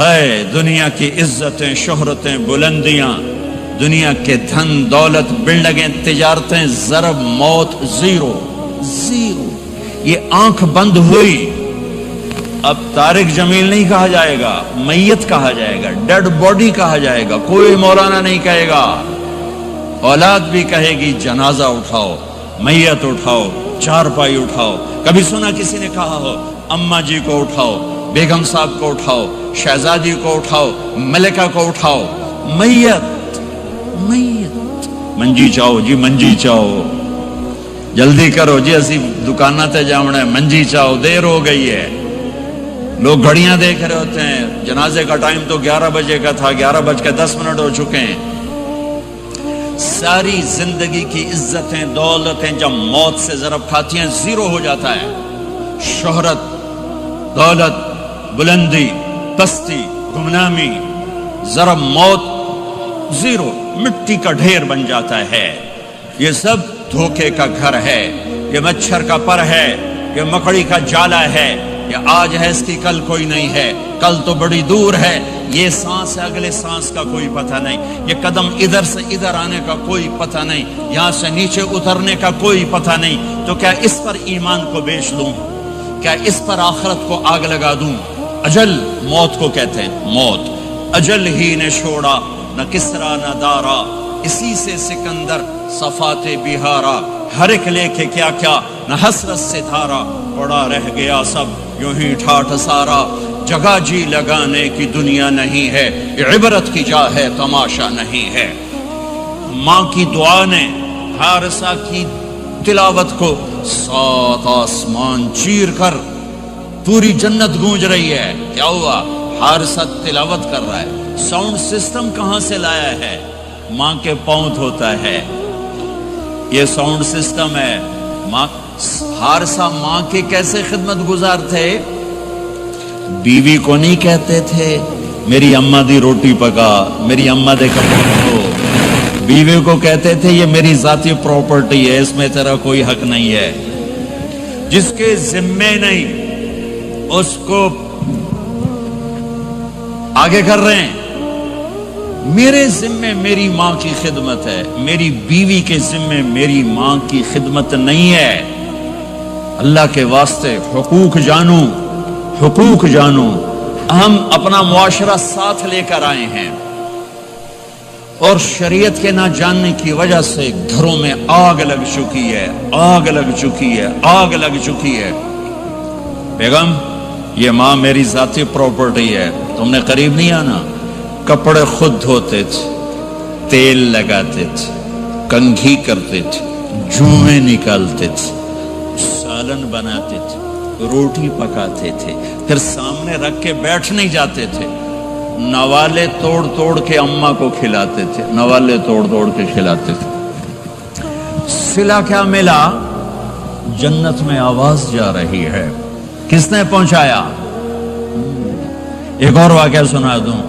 ہے دنیا کی عزتیں، شہرتیں، بلندیاں، دنیا کے دھن دولت، بلڈنگیں، تجارتیں، ضرب موت، زیرو زیرو. یہ آنکھ بند ہوئی، اب طارق جمیل نہیں کہا جائے گا، میت کہا جائے گا، ڈیڈ باڈی کہا جائے گا. کوئی مولانا نہیں کہے گا، اولاد بھی کہے گی جنازہ اٹھاؤ، میت اٹھاؤ، چارپائی اٹھاؤ. کبھی سنا کسی نے کہا ہو اماں جی کو اٹھاؤ، بیگم صاحب کو اٹھاؤ، شہزادی کو اٹھاؤ، ملکہ کو اٹھاؤ؟ میت میت. منجی چاہو جی، منجی چاہو، جلدی کرو جی، اسی دکانہ تے جاؤنا ہے، منجی چاہو، دیر ہو گئی ہے. لوگ گھڑیاں دیکھ رہے ہوتے ہیں، جنازے کا ٹائم تو 11 بجے کا تھا، 11:10 ہو چکے ہیں. ساری زندگی کی عزتیں دولتیں جب موت سے ضرب کھاتی ہیں زیرو ہو جاتا ہے. شہرت، دولت، بلندی، پستی، گمنامی، ضرب موت، زیرو، مٹی کا ڈھیر بن جاتا ہے. یہ سب دھوکے کا گھر ہے، یہ مچھر کا پر ہے، یہ مکڑی کا جالا ہے. یہ آج ہے اس کی کل کوئی نہیں ہے، کل تو بڑی دور ہے. یہ سانس ہے، اگلے سانس کا کوئی پتہ نہیں. یہ قدم ادھر سے ادھر آنے کا کوئی پتہ نہیں، یہاں سے نیچے اترنے کا کوئی پتہ نہیں. تو کیا اس پر ایمان کو بیچ لوں؟ کیا اس پر آخرت کو آگ لگا دوں؟ اجل موت کو کہتے ہیں، موت. اجل ہی نے چھوڑا نہ کسرا نہ دارا، اسی سے سکندر صفات بہارا. ہر ایک لے کے کیا کیا نہ حسرت سے دھارا، پڑا رہ گیا سب یوں ہی ٹھاٹھ سارا. جگہ جی لگانے کی دنیا نہیں ہے، یہ عبرت کی جا ہے، تماشا نہیں ہے. ماں کی دعا نے حارثہ کی تلاوت کو 7 آسمان چیر کر پوری جنت گونج رہی ہے. کیا ہوا؟ حارثہ تلاوت کر رہا ہے. ساؤنڈ سسٹم کہاں سے لایا ہے؟ ماں کے پاؤں دھوتا ہے، یہ ساؤنڈ سسٹم ہے. ماں حارثہ ماں کے کیسے خدمت گزار تھے؟ بیوی کو نہیں کہتے تھے میری اماں دی روٹی پکا، میری اماں دے کپڑے دھو. بیوی کو کہتے تھے یہ میری ذاتی پراپرٹی ہے، اس میں تیرا کوئی حق نہیں ہے. جس کے ذمے نہیں اس کو آگے کر رہے ہیں. میرے ذمے میری ماں کی خدمت ہے، میری بیوی کے ذمے میری ماں کی خدمت نہیں ہے. اللہ کے واسطے حقوق جانو، حقوق جانو. ہم اپنا معاشرہ ساتھ لے کر آئے ہیں اور شریعت کے نہ جاننے کی وجہ سے گھروں میں آگ لگ چکی ہے، آگ لگ چکی ہے، آگ لگ چکی ہے. بیگم یہ ماں میری ذاتی پراپرٹی ہے، تم نے قریب نہیں آنا. کپڑے خود دھوتے تھے، تیل لگاتے تھے، کنگھی کرتے تھے، جوئیں نکالتے تھے، سالن بناتے تھے، روٹی پکاتے تھے، پھر سامنے رکھ کے بیٹھ نہیں جاتے تھے. نوالے توڑ توڑ کے اماں کو کھلاتے تھے، نوالے توڑ توڑ کے کھلاتے تھے. صلہ کیا ملا؟ جنت میں آواز جا رہی ہے. کس نے پہنچایا؟ ایک اور واقعہ سنا دوں.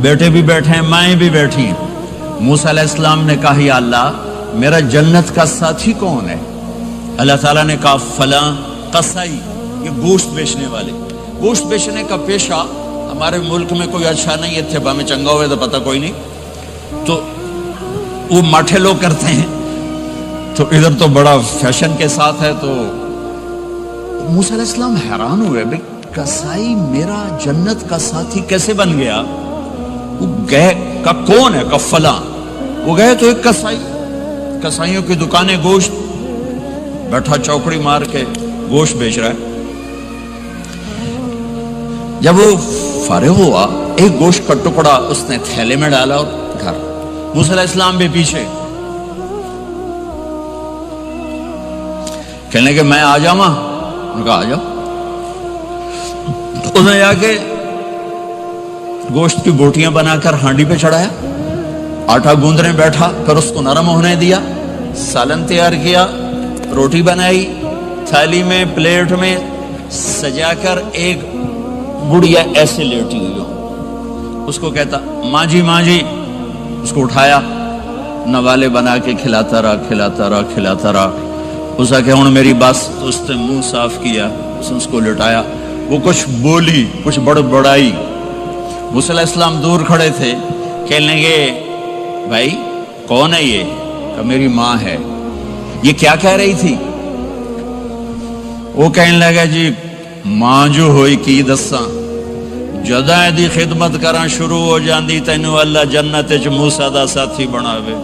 بیٹے بھی بیٹھے ہیں، مائیں بھی بیٹھی ہیں. موسیٰ علیہ السلام نے کہا یا اللہ میرا جنت کا ساتھی کون ہے؟ اللہ تعالیٰ نے کہا فلاں قصائی، یہ گوشت بیچنے والے. گوشت بیچنے کا پیشہ ہمارے ملک میں کوئی اچھا نہیں ہے. تھے ہمیں چنگا ہوئے تو پتہ کوئی نہیں، تو وہ ماٹھے لوگ کرتے ہیں. تو ادھر تو بڑا فیشن کے ساتھ ہے. تو موسیٰ علیہ السلام حیران ہوئے، بھئی قصائی میرا جنت کا ساتھی کیسے بن گیا؟ وہ گئے کا کون ہے؟ کا فلاں. وہ گئے تو ایک قصائی، قصائیوں کی دکانیں، گوشت بیٹھا چوکڑی مار کے گوشت بیچ رہا ہے. جب وہ فارغ ہوا ایک گوشت کا ٹکڑا اس نے تھیلے میں ڈالا اور گھر. موسیٰ علیہ السلام بھی پیچھے. کہنے کہ میں آ جاؤں؟ انہوں نے کہا آ جاؤ. انہوں نے جا کے گوشت کی بوٹیاں بنا کر ہانڈی پہ چڑھایا، آٹا گوندنے بیٹھا، پھر اس کو نرم ہونے دیا، سالن تیار کیا، روٹی بنائی، تھالی میں پلیٹ میں سجا کر ایک گڑیا ایسے لیٹی ہوئی ہو، اس کو کہتا ماں جی ماں جی. اس کو اٹھایا، نوالے بنا کے کھلاتا رہا کھلاتا رہا کھلاتا رہا. اس کا کہ ہوں میری بس. اس نے منہ صاف کیا، اس کو لٹایا. وہ کچھ بولی، کچھ بڑبڑائی. موسیٰ علیہ السلام دور کھڑے تھے، کہنے لگے بھائی کون ہے یہ؟ کہ میری ماں ہے۔ یہ کیا کہہ رہی تھی؟ وہ کہنے لگا جی ماں جو ہوئی کی دساں، جدوں دی خدمت کراں شروع ہو جاندی تینوں اللہ جنت وچ موسیٰ دا ساتھی بناوے،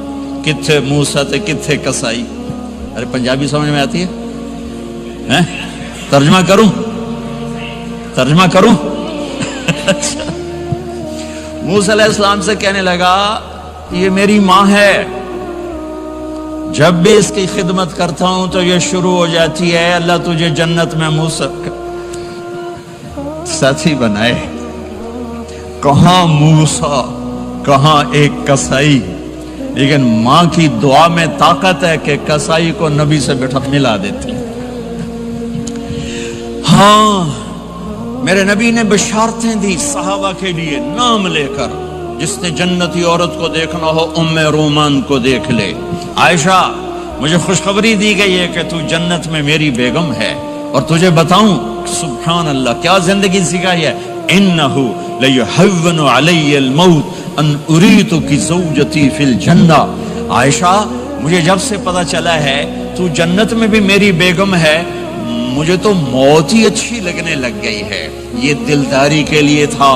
کتھے موسیٰ تے کتھے کسائی۔ ارے پنجابی سمجھ میں آتی ہے؟ ترجمہ کروں؟ ترجمہ کروں؟ موسیٰ علیہ السلام سے کہنے لگا یہ میری ماں ہے، جب بھی اس کی خدمت کرتا ہوں تو یہ شروع ہو جاتی ہے اللہ تجھے جنت میں موسیٰ ساتھی بنائے۔ کہاں موسیٰ، کہاں ایک کسائی، لیکن ماں کی دعا میں طاقت ہے کہ کسائی کو نبی سے بٹھا ملا دیتی۔ ہاں میرے نبی نے بشارتیں دی صحابہ کے لیے نام لے کر، جس نے جنتی عورت کو دیکھنا ہو ام رومان کو دیکھ لے۔ عائشہ مجھے خوشخبری دی گئی ہے کہ تو جنت میں میری بیگم ہے، اور تجھے بتاؤں سبحان اللہ کیا زندگی سکھائی ہے، انہو لیحون علی الموت ان اریتک زوجتی فی الجنہ۔ عائشہ مجھے جب سے پتا چلا ہے تو جنت میں بھی میری بیگم ہے، مجھے تو موت ہی اچھی لگنے لگ گئی ہے۔ یہ دلداری کے لیے تھا،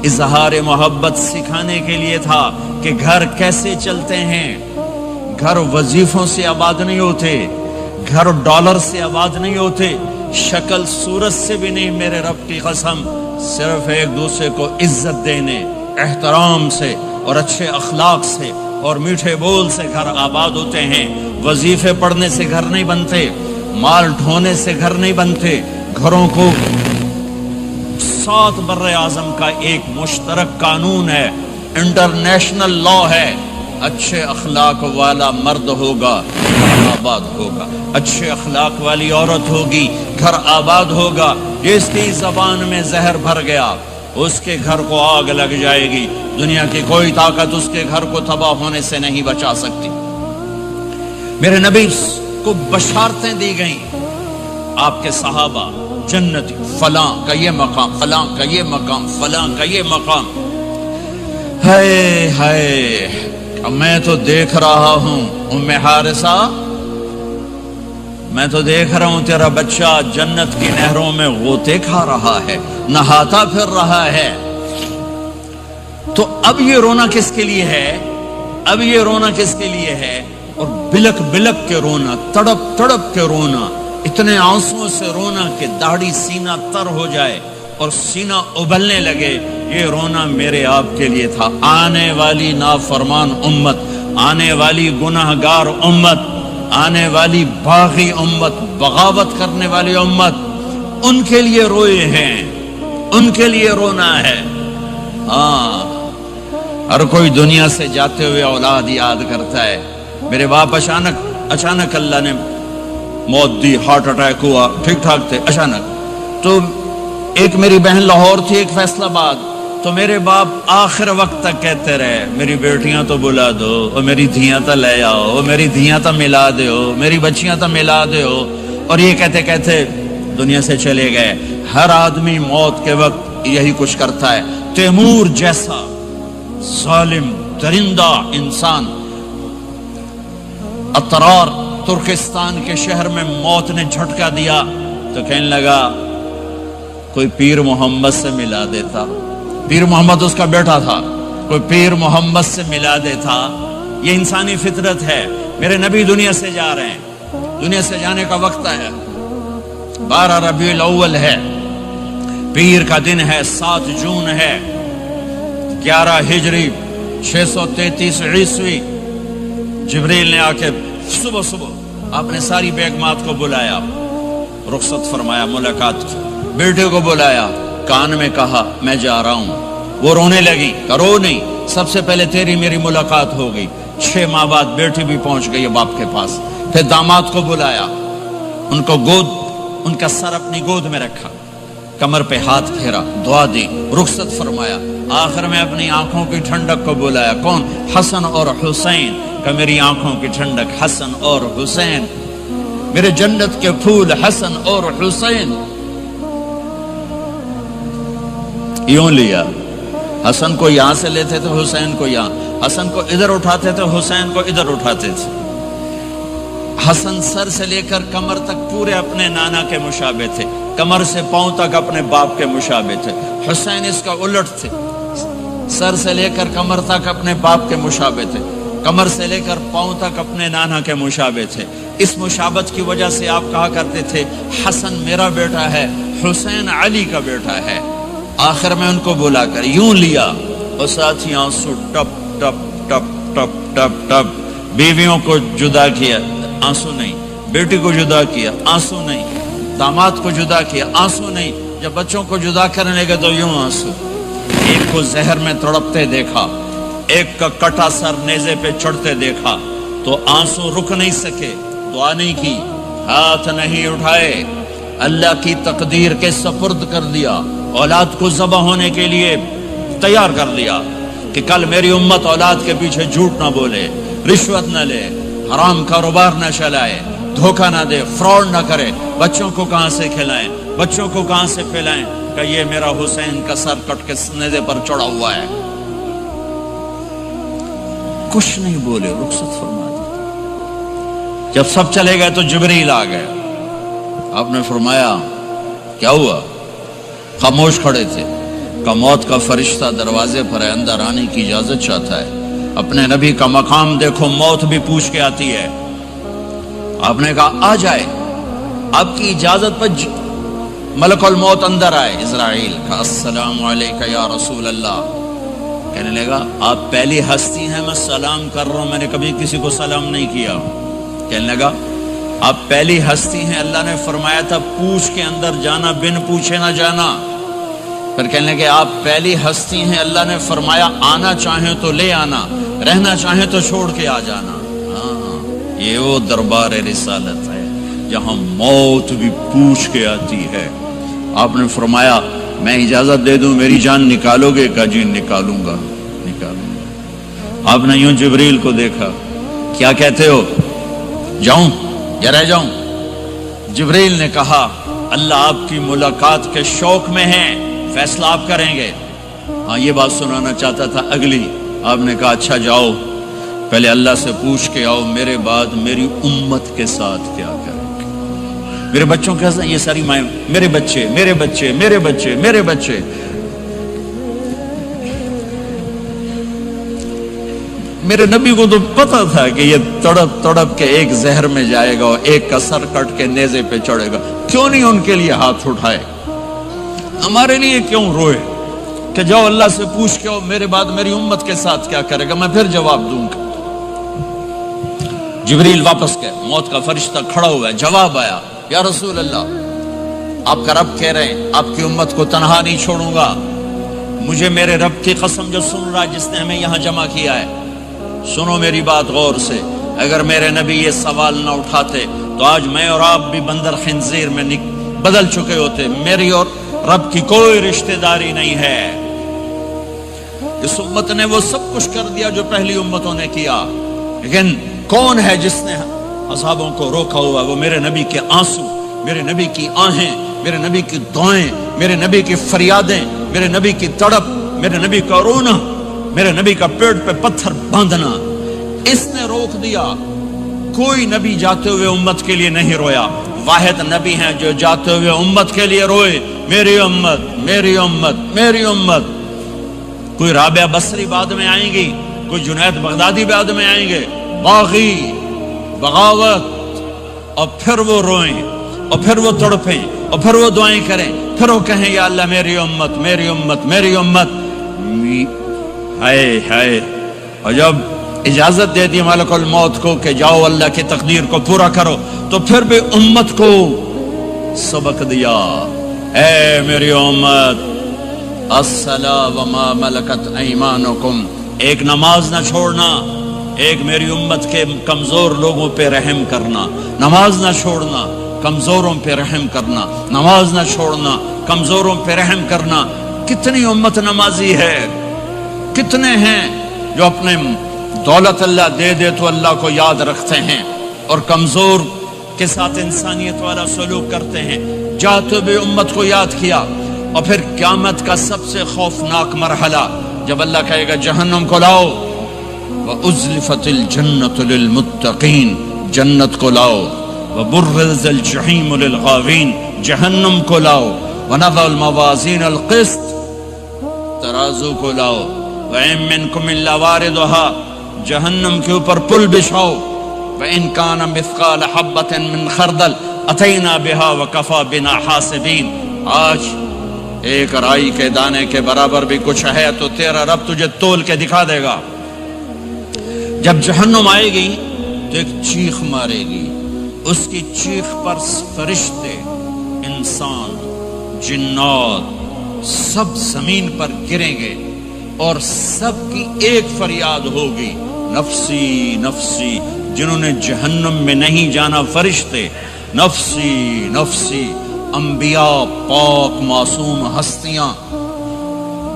اظہار محبت سکھانے کے لیے تھا کہ گھر کیسے چلتے ہیں۔ گھر وظیفوں سے آباد نہیں ہوتے، گھر ڈالر سے آباد نہیں ہوتے، شکل صورت سے بھی نہیں، میرے رب کی قسم، صرف ایک دوسرے کو عزت دینے، احترام سے اور اچھے اخلاق سے اور میٹھے بول سے گھر آباد ہوتے ہیں۔ وظیفے پڑھنے سے گھر نہیں بنتے، مال ڈھونے سے گھر نہیں بنتے۔ گھروں کو 7 بر اعظم کا ایک مشترک قانون ہے، انٹرنیشنل لا ہے، اچھے اخلاق والا مرد ہوگا گھر آباد ہوگا، اچھے اخلاق والی عورت ہوگی گھر آباد ہوگا۔ جس کی زبان میں زہر بھر گیا اس کے گھر کو آگ لگ جائے گی، دنیا کی کوئی طاقت اس کے گھر کو تباہ ہونے سے نہیں بچا سکتی۔ میرے نبی کو بشارتیں دی گئیں، آپ کے صحابہ جنتی، فلاں کا یہ مقام، فلاں کا یہ مقام، فلاں کا یہ مقام۔ ہائے ہائے میں تو دیکھ رہا ہوں ام حارثہ، میں تو دیکھ رہا ہوں تیرا بچہ جنت کی نہروں میں غوطے کھا رہا ہے، نہاتا پھر رہا ہے۔ تو اب یہ رونا کس کے لیے ہے؟ اب یہ رونا کس کے لیے ہے؟ اور بلک بلک کے رونا، تڑپ تڑپ کے رونا، اتنے آنسوں سے رونا کہ داڑھی سینہ تر ہو جائے اور سینہ ابلنے لگے، یہ رونا میرے آپ کے لیے تھا۔ آنے والی نافرمان امت، آنے والی گناہگار امت، آنے والی باغی امت، بغاوت کرنے والی امت، ان کے لیے روئے ہیں، ان کے لیے رونا ہے۔ ہاں ہر کوئی دنیا سے جاتے ہوئے اولاد یاد کرتا ہے۔ میرے باپ اچانک اللہ نے موت دی، ہارٹ اٹیک ہوا، ٹھیک ٹھاک تھے، اچانک۔ تو ایک میری بہن لاہور تھی، ایک فیصل آباد، تو میرے باپ آخر وقت تک کہتے رہے میری بیٹیاں تو بلا دو، اور میری دھیاں تو لے آؤ، اور میری دھیاں تو ملا دیو، میری بچیاں تو ملا دیو، اور یہ کہتے کہتے دنیا سے چلے گئے۔ ہر آدمی موت کے وقت یہی کچھ کرتا ہے۔ تیمور جیسا ظالم درندہ انسان اطرار ترکستان کے شہر میں موت نے جھٹکا دیا تو کہنے لگا کوئی پیر محمد سے ملا دیتا، پیر محمد اس کا بیٹا تھا، کوئی پیر محمد سے ملا دیتا۔ یہ انسانی فطرت ہے۔ میرے نبی دنیا سے جا رہے ہیں، دنیا سے جانے کا وقت ہے، 12 ربیع الاول ہے، پیر کا دن ہے، 7 جون ہے، 11 ہجری 633 عیسوی۔ جبریل نے آ کے صبح آپ نے ساری بیگمات کو بلایا، رخصت فرمایا، ملاقات کی، بیٹے کو بلایا، کان میں کہا میں جا رہا ہوں۔ وہ رونے لگی، کرو نہیں، سب سے پہلے تیری میری ملاقات ہو گئی۔ 6 ماہ بعد بیٹی بھی پہنچ گئی باپ کے پاس۔ پھر داماد کو بلایا، ان کو ان کا سر اپنی گود میں رکھا، کمر پہ ہاتھ پھیرا، دعا دی، رخصت فرمایا۔ آخر میں اپنی آنکھوں کی ٹھنڈک کو بلایا، کون؟ حسن اور حسین، کہ میری آنکھوں کی ٹھنڈک حسن اور حسین، میرے جنت کے پھول حسن اور حسین۔ یوں لیا حسن کو یہاں سے لیتے تھے، حسین کو یہاں، حسن کو ادھر اٹھاتے تھے، حسین کو ادھر اٹھاتے تھے۔ حسن سر سے لے کر کمر تک پورے اپنے نانا کے مشابہ تھے، کمر سے پاؤں تک اپنے باپ کے مشابہ تھے۔ حسین اس کا الٹ تھے، سر سے لے کر کمر تک اپنے باپ کے مشابہ تھے، کمر سے لے کر پاؤں تک اپنے نانا کے مشابہ تھے۔ اس مشابہت کی وجہ سے آپ کہا کرتے تھے حسن میرا بیٹا ہے، حسین علی کا بیٹا ہے۔ آخر میں ان کو بلا کر یوں لیا اور ساتھ ہی آنسو ٹپ ٹپ ٹپ ٹپ ٹپ ٹپ۔ بیویوں کو جدا کیا، آنسو نہیں، بیٹی کو جدا کیا، آنسو نہیں، داماد کو جدا کیا، آنسو نہیں، جب بچوں کو جدا کرنے لگے تو یوں آنسو۔ ایک کو زہر میں تڑپتے دیکھا، ایک کا کٹا سر نیزے پہ چڑھتے دیکھا تو آنسو رک نہیں سکے، دعا نہیں کی، ہاتھ نہیں اٹھائے، اللہ کی تقدیر کے سپرد کر دیا، اولاد کو ذبح ہونے کے لیے تیار کر دیا کہ کل میری امت اولاد کے پیچھے جھوٹ نہ بولے، رشوت نہ لے، حرام کاروبار نہ چلائے، دھوکہ نہ دے، فراڈ نہ کرے، بچوں کو کہاں سے کھلائیں، بچوں کو کہاں سے پلائیں، کہ یہ میرا حسین کا سر کٹ کے نیزے پر چڑھا ہوا ہے۔ کچھ نہیں بولے، رخصت فرما دی۔ جب سب چلے گئے تو جبریل آ گئے، آپ نے فرمایا کیا ہوا؟ خاموش کھڑے تھے، کہ موت کا فرشتہ دروازے پر ہے، اندر آنے کی اجازت چاہتا ہے۔ اپنے نبی کا مقام دیکھو، موت بھی پوچھ کے آتی ہے۔ آپ نے کہا آ جائے، آپ کی اجازت پر ملک الموت اندر آئے۔ اسرائیل کا السلام علیکہ یا رسول اللہ، کہنے لگا آپ پہلی ہستی ہیں، میں سلام کر رہا ہوں، میں نے کبھی کسی کو سلام نہیں کیا۔ کہنے لگا آپ پہلی ہستی ہیں، اللہ نے فرمایا تھا پوچھ کے اندر جانا، بن پوچھے نہ جانا۔ پھر کہنے لگے آپ پہلی ہستی ہیں، اللہ نے فرمایا آنا چاہیں تو لے آنا، رہنا چاہیں تو چھوڑ کے آ جانا۔ ہاں، یہ وہ دربار رسالت ہے جہاں موت بھی پوچھ کے آتی ہے۔ آپ نے فرمایا میں اجازت دے دوں میری جان نکالو گے؟ کہا جی نکالوں گا، نکالوں گا۔ آپ نے یوں جبریل کو دیکھا، کیا کہتے ہو، جاؤں یا رہ جاؤں؟ جبریل نے کہا اللہ آپ کی ملاقات کے شوق میں ہیں، فیصلہ آپ کریں گے۔ ہاں یہ بات سنانا چاہتا تھا اگلی۔ آپ نے کہا اچھا جاؤ، پہلے اللہ سے پوچھ کے آؤ میرے بعد میری امت کے ساتھ کیا کریں گے، میرے بچوں کے ساتھ۔ یہ ساری مائیں، میرے بچے میرے بچے میرے بچے میرے بچے۔ میرے نبی کو تو پتا تھا کہ یہ تڑپ تڑپ کے ایک زہر میں جائے گا اور ایک کا سر کٹ کے نیزے پہ چڑھے گا، کیوں نہیں ان کے لیے ہاتھ اٹھائے؟ ہمارے لیے کیوں روئے کہ جاؤ اللہ سے پوچھ کے میرے بعد میری امت کے ساتھ کیا کرے گا، میں پھر جواب دوں گا۔ جبریل واپس گئے، موت کا فرشتہ کھڑا ہوا ہے، جواب آیا یا رسول اللہ آپ کا رب کہہ رہے ہیں آپ کی امت کو تنہا نہیں چھوڑوں گا۔ مجھے میرے رب کی قسم جو سن رہا جس نے ہمیں یہاں جمع کیا ہے، سنو میری بات غور سے، اگر میرے نبی یہ سوال نہ اٹھاتے تو آج میں اور آپ بھی بندر خنزیر میں بدل چکے ہوتے۔ میری اور رب کی کوئی رشتہ داری نہیں ہے۔ اس امت نے وہ سب کچھ کر دیا جو پہلی امتوں نے کیا، لیکن کون ہے جس نے اصحابوں کو روکا ہوا؟ وہ میرے نبی کے آنسو، میرے نبی کی آہیں، میرے نبی کی دعائیں، میرے نبی کی فریادیں، میرے نبی کی تڑپ، میرے نبی کا رونا، میرے نبی کا پیٹ پہ پتھر باندھنا، اس نے روک دیا۔ کوئی نبی جاتے ہوئے امت کے لیے نہیں رویا، واحد نبی ہیں جو جاتے ہوئے امت کے لیے روئے، میری امت میری امت میری امت۔ کوئی رابعہ بصری بعد میں آئیں گی، کوئی جنید بغدادی بعد میں آئیں گے، باغی، بغاوت، اور پھر وہ روئیں اور پھر وہ تڑپیں اور پھر وہ دعائیں کریں، پھر وہ کہیں یا اللہ میری امت میری امت میری امت۔ ہائے ہائے، اور جب اجازت دے دی ملک الموت کو کہ جاؤ اللہ کی تقدیر کو پورا کرو، تو پھر بھی امت کو سبق دیا، اے میری امت الصلاۃ وما ملکت ایمانکم، ایک نماز نہ چھوڑنا، ایک میری امت کے کمزور لوگوں پہ رحم کرنا، نماز نہ چھوڑنا، کمزوروں پہ رحم کرنا، نماز نہ چھوڑنا، کمزوروں پہ رحم کرنا۔ کتنی امت نمازی ہے، کتنے ہیں جو اپنے دولت اللہ دے دے تو اللہ کو یاد رکھتے ہیں اور کمزور کے ساتھ انسانیت والا سلوک کرتے ہیں، جاتے بھی امت کو یاد کیا۔ اور پھر قیامت کا سب سے خوفناک مرحلہ جب اللہ کہے گا جہنم کو لاؤ، وَأُزْلِفَتِ الْجَنَّةُ لِلْمُتَّقِينَ، جنت کو لاؤ، وَبُرِّزَ الْجَحِيمُ لِلْغَاوِينَ، جہنم کو لاؤ، وَنَضَعُ الْمَوَازِينَ الْقِسْطَ، ترازو کو لاؤ، وَإِن مِّنكُمْ إِلَّا وَارِدُهَا، جہنم کے اوپر پل بچھاؤ، وَإِن كَانَ مِثْقَالَ حَبَّةٍ مِّن خَرْدَلٍ أَتَيْنَا بِهَا وَكَفَى بِنَا حَاسِبِينَ، آج ایک رائی کے دانے کے برابر بھی کچھ ہے تو تیرا رب تجھے تول کے دکھا دے گا۔ جب جہنم آئے گی تو ایک چیخ مارے گی، اس کی چیخ پر فرشتے، انسان، جنات سب زمین پر گریں گے اور سب کی ایک فریاد ہوگی، نفسی نفسی۔ جنہوں نے جہنم میں نہیں جانا فرشتے، نفسی نفسی۔ انبیاء، پاک معصوم ہستیاں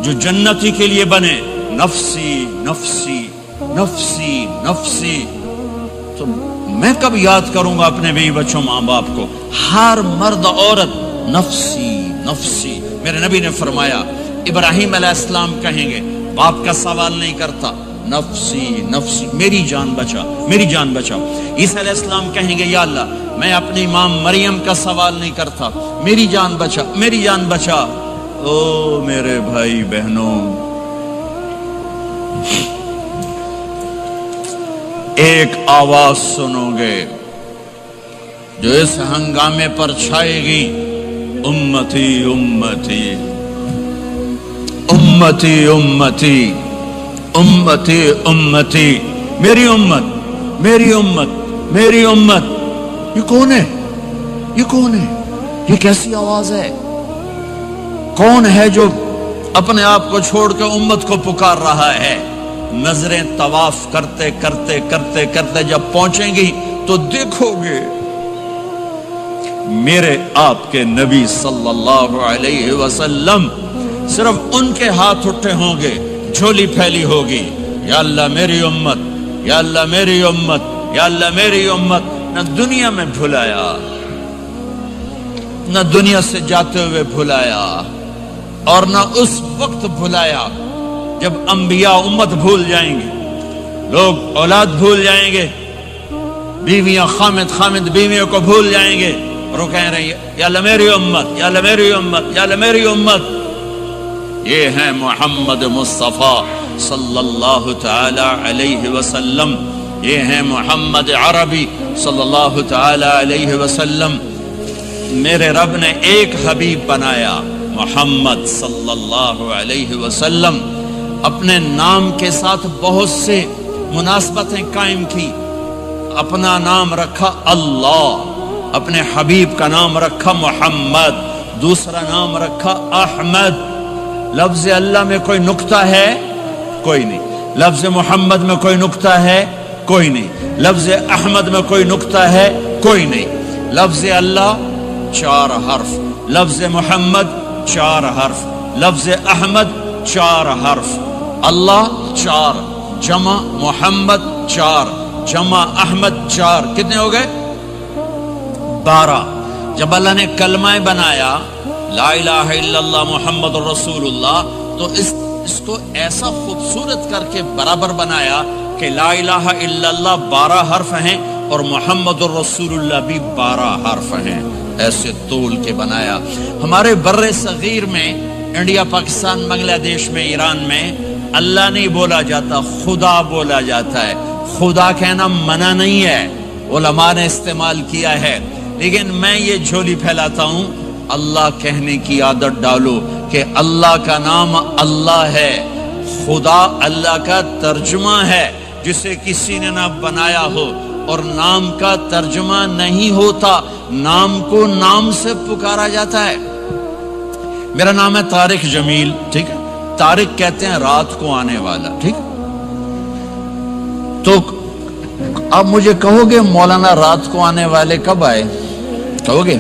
جو جنتی کے لیے بنے، نفسی نفسی نفسی نفسی۔ تو میں کب یاد کروں گا اپنے بیوی بچوں ماں باپ کو؟ ہر مرد عورت نفسی نفسی۔ میرے نبی نے فرمایا، ابراہیم علیہ السلام کہیں گے، باپ کا سوال نہیں کرتا، نفسی نفسی، میری جان بچا میری جان بچا۔ عیسیٰ علیہ السلام کہیں گے، یا اللہ میں اپنی ماں مریم کا سوال نہیں کرتا، میری جان بچا میری جان بچا۔ او میرے بھائی بہنوں، ایک آواز سنو گے جو اس ہنگامے پر چھائے گی، امتی امتی امتی امتی امتی امتی، میری امت میری امت میری امت۔ یہ کون ہے؟ یہ کون ہے؟ یہ کیسی آواز ہے؟ کون ہے جو اپنے آپ کو چھوڑ کے امت کو پکار رہا ہے؟ نظریں طواف کرتے کرتے کرتے کرتے جب پہنچیں گی تو دیکھو گے میرے آپ کے نبی صلی اللہ علیہ وسلم، صرف ان کے ہاتھ اٹھے ہوں گے، جھولی پھیلی ہوگی، یا اللہ میری امت، یا اللہ میری امت، یا اللہ میری امت۔ نہ دنیا میں بھلایا، نہ دنیا سے جاتے ہوئے بھلایا، اور نہ اس وقت بھلایا جب انبیاء امت بھول جائیں گے، لوگ اولاد بھول جائیں گے، بیویاں خامد بیویوں کو بھول جائیں گے، اور وہ کہہ رہے ہیں، یا اللہ میری امت، یا اللہ میری امت، یا اللہ میری امت۔ یہ ہے محمد مصطفیٰ صلی اللہ تعالی علیہ وسلم، یہ ہے محمد عربی صلی اللہ تعالی علیہ وسلم۔ میرے رب نے ایک حبیب بنایا، محمد صلی اللہ علیہ وسلم۔ اپنے نام کے ساتھ بہت سے مناسبتیں قائم کی، اپنا نام رکھا اللہ، اپنے حبیب کا نام رکھا محمد، دوسرا نام رکھا احمد۔ لفظ اللہ میں کوئی نکتہ ہے؟ کوئی نہیں۔ لفظ محمد میں کوئی نکتہ ہے؟ کوئی نہیں۔ لفظ احمد میں کوئی نکتہ ہے؟ کوئی نہیں۔ لفظ اللہ 4 حرف، لفظ محمد 4 حرف، لفظ احمد 4 حرف، اللہ 4، جمع محمد 4، جمع احمد 4، کتنے ہو گئے؟ 12۔ جب اللہ نے کلمہ بنایا لا الہ الا اللہ محمد رسول اللہ، تو اس کو ایسا خوبصورت کر کے برابر بنایا کہ لا الہ الا اللہ 12 حرف ہیں اور محمد الرسول اللہ بھی 12 حرف ہیں، ایسے طول کے بنایا۔ ہمارے بر صغیر میں، انڈیا، پاکستان، بنگلہ دیش میں، ایران میں اللہ نہیں بولا جاتا، خدا بولا جاتا ہے۔ خدا کہنا منع نہیں ہے، علماء نے استعمال کیا ہے، لیکن میں یہ جھولی پھیلاتا ہوں، اللہ کہنے کی عادت ڈالو کہ اللہ کا نام اللہ ہے، خدا اللہ کا ترجمہ ہے جسے کسی نے نہ بنایا ہو، اور نام کا ترجمہ نہیں ہوتا، نام کو نام سے پکارا جاتا ہے۔ میرا نام ہے طارق جمیل، ٹھیک ہے؟ طارق کہتے ہیں رات کو آنے والا، ٹھیک؟ تو آپ مجھے کہو گے مولانا رات کو آنے والے کب آئے؟ کہو گے؟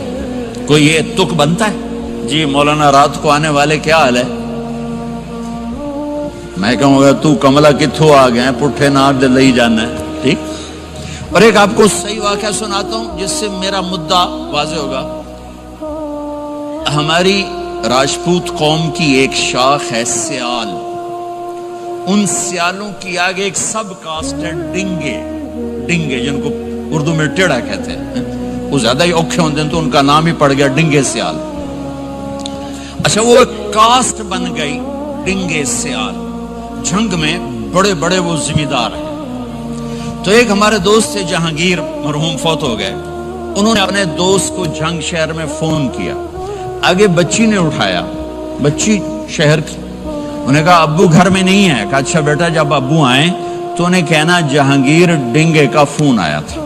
کوئی یہ تک بنتا ہے جی مولانا رات کو آنے والے کیا حال ہے؟ میں کہوں گا تو کملا کتھو آ گئے پٹھے نار دے لئی جانا ہے، ٹھیک؟ اور ایک آپ کو صحیح واقعہ سناتا ہوں جس سے میرا مدعا واضح ہوگا۔ ہماری راجپوت قوم کی ایک شاخ ہے سیال، ان سیالوں کی آگے ایک سب کاسٹ ہے ڈنگے، ڈنگے جن کو اردو میں ٹیڑا کہتے ہیں، وہ زیادہ ہی اوکھے ہوتے ہیں تو ان کا نام ہی پڑ گیا ڈنگے سیال۔ اچھا وہ ایک کاسٹ بن گئی ڈنگے سیال، جنگ میں بڑے بڑے وہ ذمہ دار ہیں۔ تو ایک ہمارے دوست تھے جہانگیر، مرحوم فوت ہو گئے، انہوں نے اپنے دوست کو جنگ شہر میں فون کیا، آگے بچی نے اٹھایا، بچی شہر کی، انہوں نے کہا ابو گھر میں نہیں ہے، کہا اچھا بیٹا جب ابو آئیں تو انہیں کہنا جہانگیر ڈنگے کا فون آیا تھا۔